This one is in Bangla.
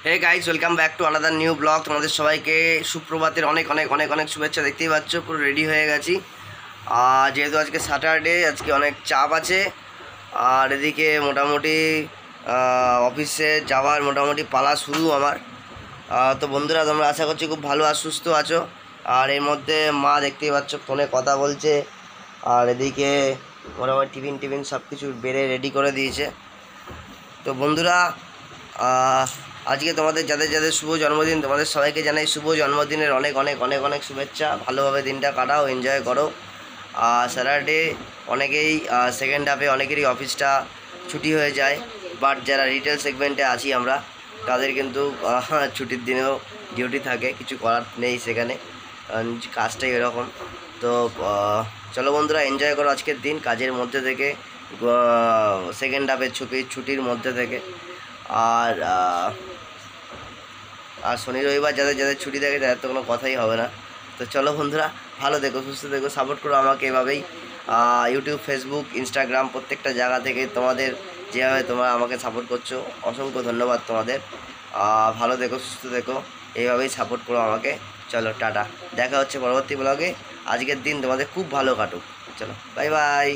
Hey guys, welcome back to another new blog. তোমাদের সবাইকে সুপ্রভাতের অনেক অনেক অনেক অনেক শুভেচ্ছা। দেখতেই পাচ্ছ পুরো রেডি হয়ে গেছি। আর যেহেতু আজকে স্যাটারডে, আজকে অনেক চাপ আছে। আর এদিকে মোটামুটি অফিসে যাওয়ার মোটামুটি পালা শুরু আমার। তো বন্ধুরা, তোমরা আশা করছি খুব ভালো আর সুস্থ আছো। আর এর মধ্যে মা দেখতেই পাচ্ছ ফোনে কথা বলছে। আর এদিকে মোটামুটি টিফিন সব কিছু বেড়ে রেডি করে দিয়েছে। তো বন্ধুরা, আজকে তোমাদের যাদের যাদের শুভ জন্মদিন, তোমাদের সবাইকে জানাই শুভ জন্মদিনের অনেক অনেক অনেক অনেক শুভেচ্ছা। ভালোভাবে দিনটা কাটাও, এনজয় করো। স্যাটারডে অনেকেই সেকেন্ড হাফে অনেকেরই অফিসটা ছুটি হয়ে যায়, বাট যারা রিটেল সেগমেন্টে আছি আমরা, তাদের কিন্তু ছুটির দিনেও ডিউটি থাকে, কিছু করার নেই সেখানে, কারণ কাজটাই এরকম। তো চলো বন্ধুরা, এনজয় করো আজকের দিন কাজের মধ্যে থেকে, সেকেন্ড হাফের ছুটির মধ্যে থেকে। আর আর শনি রবিবার যাদের যাদের ছুটি থাকে তাদের তো কোনো কথাই হবে না। তো চলো বন্ধুরা, ভালো দেখো, সুস্থ দেখো, সাপোর্ট করো আমাকে এভাবেই। ইউটিউব, ফেসবুক, ইনস্টাগ্রাম প্রত্যেকটা জায়গা থেকে তোমাদের যেভাবে তোমরা আমাকে সাপোর্ট করছো, অসংখ্য ধন্যবাদ তোমাদের। ভালো দেখো, সুস্থ দেখো, এইভাবেই সাপোর্ট করো আমাকে। চলো টাটা, দেখা হচ্ছে পরবর্তী ব্লগে। আজকের দিন তোমাদের খুব ভালো কাটুক। চলো, বাই বাই।